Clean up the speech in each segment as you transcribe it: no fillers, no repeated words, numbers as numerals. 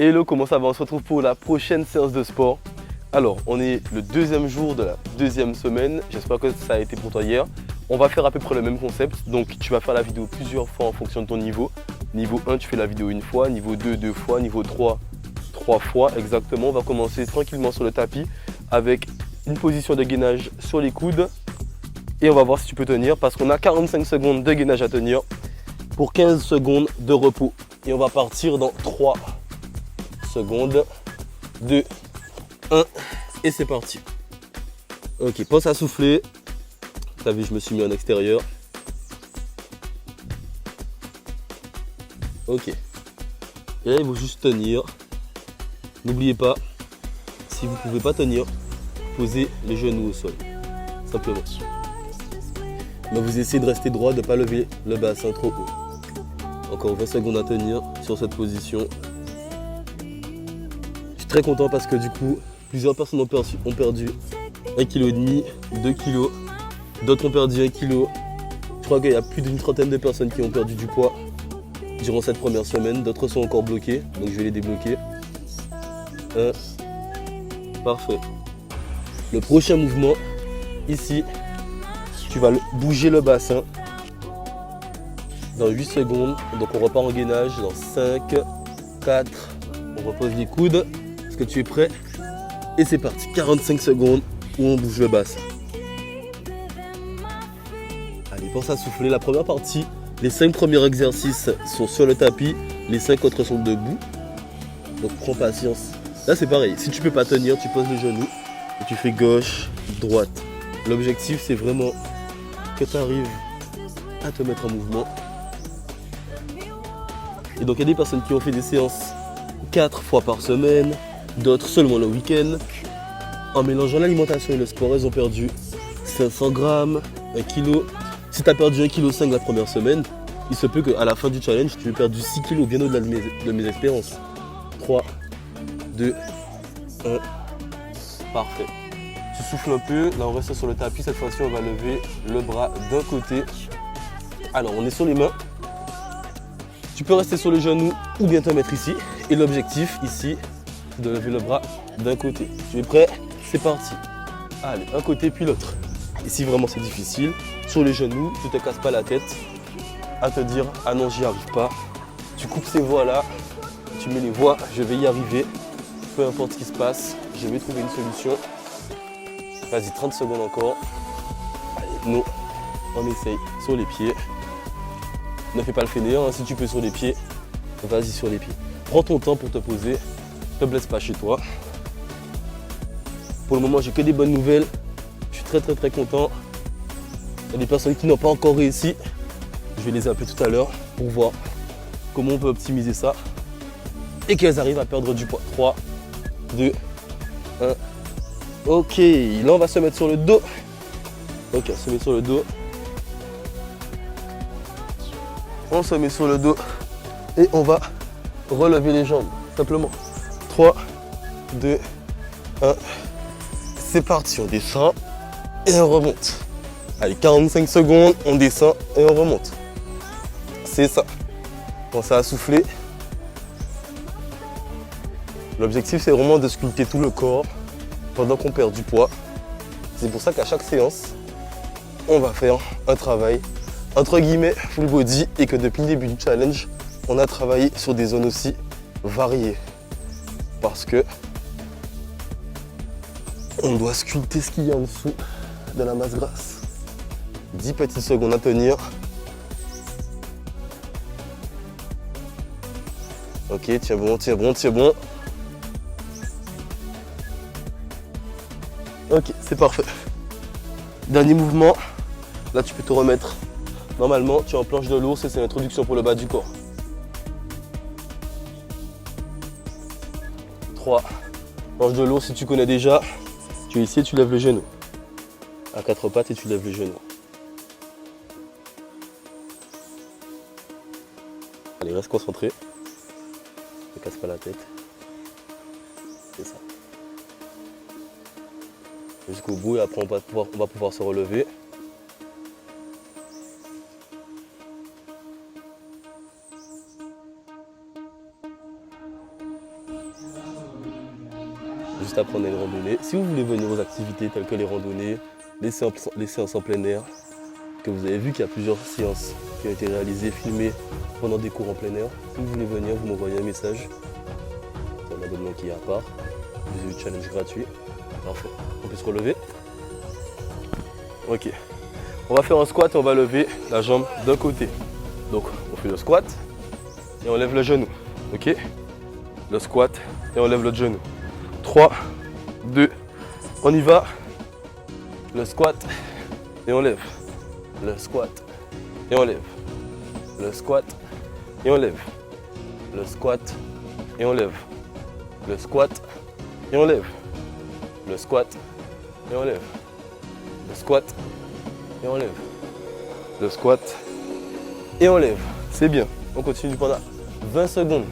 Hello, comment ça va? On se retrouve pour la prochaine séance de sport. Alors, on est le deuxième jour de la deuxième semaine. J'espère que ça a été pour toi hier. On va faire à peu près le même concept. Donc, tu vas faire la vidéo plusieurs fois en fonction de ton niveau. Niveau 1, tu fais la vidéo une fois. Niveau 2, deux fois. Niveau 3, trois fois exactement. On va commencer tranquillement sur le tapis avec une position de gainage sur les coudes. Et on va voir si tu peux tenir parce qu'on a 45 secondes de gainage à tenir pour 15 secondes de repos. Et on va partir dans 3 secondes, 2, 1 et c'est parti. Ok, pense à souffler. T'as vu, je me suis mis en extérieur. Ok. Et là, il faut juste tenir. N'oubliez pas, si vous ne pouvez pas tenir, posez les genoux au sol. Simplement. Mais vous essayez de rester droit, de ne pas lever le bassin trop haut. Encore 20 secondes à tenir sur cette position. Je suis très content parce que du coup, plusieurs personnes ont perdu 1,5 kg, 2 kg. D'autres ont perdu 1 kg. Je crois qu'il y a plus d'une trentaine de personnes qui ont perdu du poids durant cette première semaine. D'autres sont encore bloqués, donc je vais les débloquer. Parfait. Le prochain mouvement, ici, tu vas bouger le bassin dans 8 secondes. Donc on repart en gainage dans 5, 4, on repose les coudes. Est-ce que tu es prêt? Et c'est parti, 45 secondes où on bouge le bassin. Allez, pense à souffler. La première partie, les 5 premiers exercices sont sur le tapis, les 5 autres sont debout. Donc prends patience. Là c'est pareil, si tu peux pas tenir, tu poses les genoux et tu fais gauche, droite. L'objectif c'est vraiment que tu arrives à te mettre en mouvement. Et donc il y a des personnes qui ont fait des séances 4 fois par semaine, d'autres seulement le week-end. En mélangeant l'alimentation et le sport, elles ont perdu 500 grammes, 1 kg. Si tu as perdu 1,5 kg la première semaine, il se peut qu'à la fin du challenge, tu aies perdu 6 kg bien au-delà de mes espérances. 3, 2, 1. Parfait. Tu souffles un peu. Là, on reste sur le tapis. Cette fois-ci, on va lever le bras d'un côté. Alors, on est sur les mains. Tu peux rester sur les genoux ou bien te mettre ici. Et l'objectif, ici, c'est de lever le bras d'un côté. Tu es prêt? C'est parti. Allez, un côté puis l'autre. Et si vraiment c'est difficile, sur les genoux, tu ne te casses pas la tête à te dire « Ah non, j'y arrive pas ». Tu coupes ces voies-là, tu mets les voies « Je vais y arriver ». Peu importe ce qui se passe, je vais trouver une solution. Vas-y, 30 secondes encore. Allez, nous, on essaye sur les pieds. Ne fais pas le fainéant, hein, si tu peux sur les pieds, vas-y sur les pieds. Prends ton temps pour te poser, ne te blesse pas chez toi. Pour le moment, j'ai que des bonnes nouvelles. Je suis très content. Il y a des personnes qui n'ont pas encore réussi. Je vais les appeler tout à l'heure pour voir comment on peut optimiser ça et qu'elles arrivent à perdre du poids. 3, 2, 1. Ok, là on va se mettre sur le dos. Ok, on se met sur le dos. On se met sur le dos et on va relever les jambes, simplement. 3, 2, 1. C'est parti, on descend et on remonte. Allez, 45 secondes, on descend et on remonte. C'est ça. Pensez à souffler. L'objectif, c'est vraiment de sculpter tout le corps pendant qu'on perd du poids. C'est pour ça qu'à chaque séance, on va faire un travail entre guillemets full body et que depuis le début du challenge, on a travaillé sur des zones aussi variées. Parce que on doit sculpter ce qu'il y a en dessous de la masse grasse. 10 petites secondes à tenir. Ok, tiens bon, tiens bon, tiens bon. Ok, c'est parfait. Dernier mouvement. Là, tu peux te remettre. Normalement, tu es en planche de l'ours et c'est l'introduction pour le bas du corps. 3. Planche de l'ours, si tu connais déjà, tu es ici et tu lèves le genou. À 4 pattes et tu lèves le genou. Allez, reste concentré. Ne casse pas la tête. C'est ça. Jusqu'au bout et après on va pouvoir se relever. juste après on a une randonnée. Si vous voulez venir aux activités telles que les randonnées, les séances en plein air, que vous avez vu qu'il y a plusieurs séances qui ont été réalisées, filmées pendant des cours en plein air. Si vous voulez venir, vous m'envoyez un message. C'est un abonnement qui est à part. Vous avez un challenge gratuit. Parfait. On peut se relever. Ok. On va faire un squat et on va lever la jambe d'un côté. Donc on fait le squat et on lève le genou. Ok. Le squat et on lève l'autre genou. 3, 2, on y va. Le squat et on lève. Le squat et on lève. Le squat et on lève. Le squat et on lève. Le squat et on lève. Le squat et on lève. Le squat et on lève. Le squat et on lève. C'est bien. On continue pendant 20 secondes.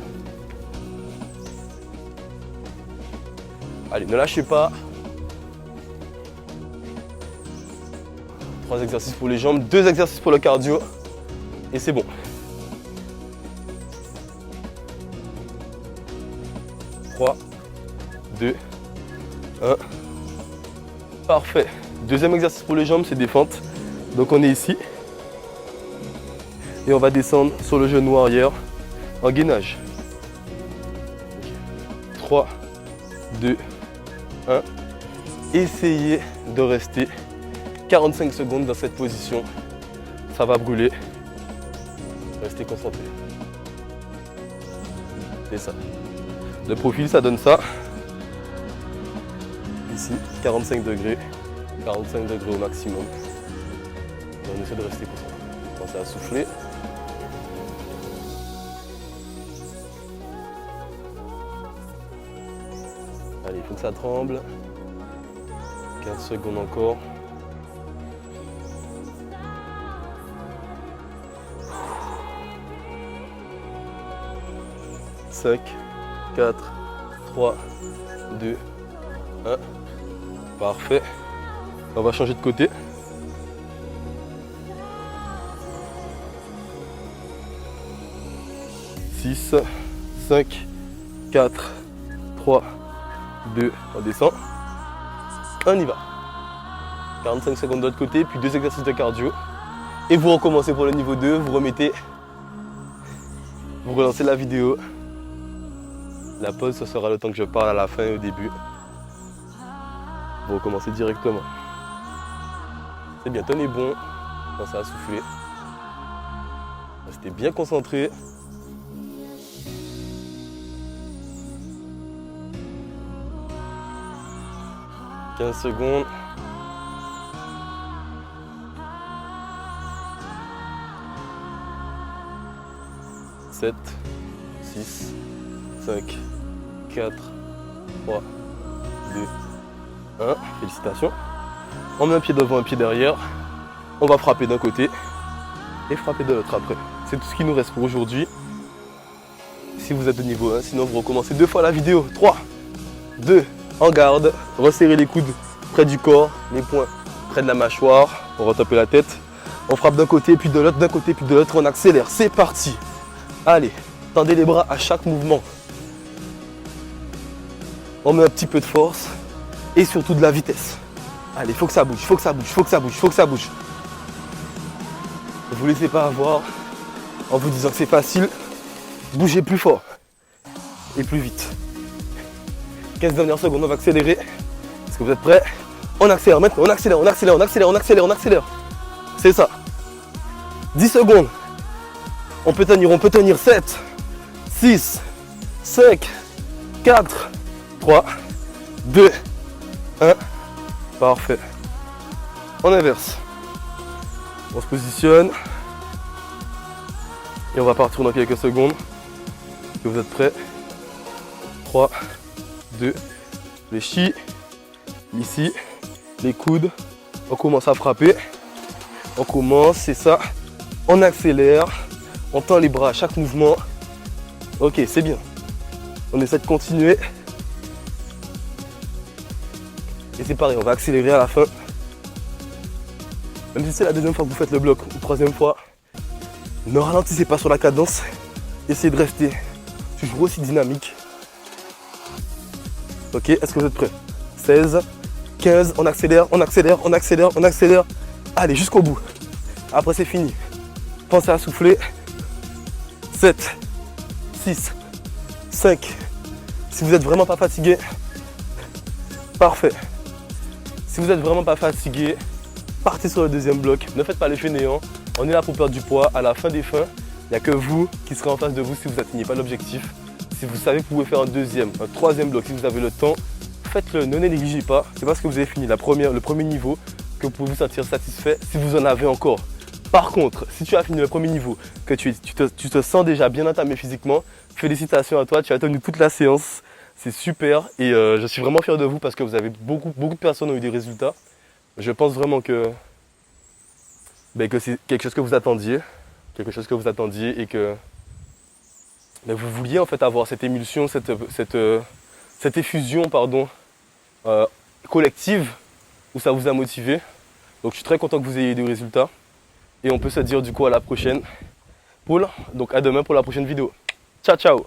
Allez, ne lâchez pas. 3 exercices pour les jambes, 2 exercices pour le cardio. Et c'est bon. Trois, 2, 1. Parfait. Deuxième exercice pour les jambes, c'est des fentes. Donc on est ici. Et on va descendre sur le genou arrière en gainage. 3, 2, 1. Essayez de rester 45 secondes dans cette position. Ça va brûler. Restez concentré. C'est ça. Le profil, ça donne ça. Ici, 45 degrés. 45 degrés au maximum. Et on essaie de rester concentré. Pensez à souffler. Allez, il faut que ça tremble. 15 secondes encore. « 5, 4, 3, 2, 1. Parfait. On va changer de côté. « 6, 5, 4, 3, 2, on descend. On y va. 45 secondes de l'autre côté, puis 2 exercices de cardio. Et vous recommencez pour le niveau 2, vous remettez, vous relancez la vidéo. La pause, ce sera le temps que je parle à la fin et au début. Vous recommencez directement. C'est bien, tenez bon. Pensez à souffler. Restez bien concentré. « 15 secondes. » 7, 6, 5, 4, 3, 2, 1. Félicitations. On met un pied devant, un pied derrière. On va frapper d'un côté et frapper de l'autre après. C'est tout ce qui nous reste pour aujourd'hui. Si vous êtes de niveau 1, sinon vous recommencez 2 fois la vidéo. 3, 2, en garde. Resserrez les coudes près du corps, les poings près de la mâchoire. On retape la tête. On frappe d'un côté puis de l'autre, d'un côté puis de l'autre. On accélère. C'est parti. Allez, tendez les bras à chaque mouvement. On met un petit peu de force et surtout de la vitesse. Allez, il faut que ça bouge, il faut que ça bouge, il faut que ça bouge, il faut que ça bouge. Ne vous laissez pas avoir en vous disant que c'est facile. Bougez plus fort et plus vite. 15 dernières secondes, on va accélérer. Est-ce que vous êtes prêts? On accélère maintenant, on accélère, on accélère, on accélère, on accélère, on accélère. C'est ça. 10 secondes. On peut tenir 7, 6, 5, 4, 3, 2, 1. Parfait. On inverse. On se positionne. Et on va partir dans quelques secondes. Est-ce que vous êtes prêts? 3, 2, les chevilles, ici, les coudes. On commence à frapper. On commence, c'est ça. On accélère. On tend les bras à chaque mouvement. Ok, c'est bien. On essaie de continuer. Et c'est pareil, on va accélérer à la fin. Même si c'est la deuxième fois que vous faites le bloc, ou troisième fois, ne ralentissez pas sur la cadence. Essayez de rester toujours aussi dynamique. Ok, est-ce que vous êtes prêts? 16, 15, on accélère, on accélère, on accélère, on accélère. Allez, jusqu'au bout. Après, c'est fini. Pensez à souffler. 7, 6, 5. Si vous n'êtes vraiment pas fatigué, parfait. Si vous n'êtes vraiment pas fatigué, partez sur le deuxième bloc. Ne faites pas les fainéants. On est là pour perdre du poids. À la fin des fins, il n'y a que vous qui serez en face de vous si vous n'atteignez pas l'objectif. Si vous savez que vous pouvez faire un deuxième, un troisième bloc, si vous avez le temps, faites-le, ne négligez pas. C'est parce que vous avez fini le premier niveau que vous pouvez vous sentir satisfait si vous en avez encore. Par contre, si tu as fini le premier niveau, que tu te sens déjà bien entamé physiquement, félicitations à toi, tu as tenu toute la séance. C'est super et je suis vraiment fier de vous parce que vous avez beaucoup de personnes ont eu des résultats. Je pense vraiment que c'est quelque chose que vous attendiez, et que vous vouliez en fait avoir cette émulsion, cette effusion collective où ça vous a motivé. Donc je suis très content que vous ayez des résultats et on peut se dire du coup à la prochaine. Paul, donc à demain pour la prochaine vidéo. Ciao ciao.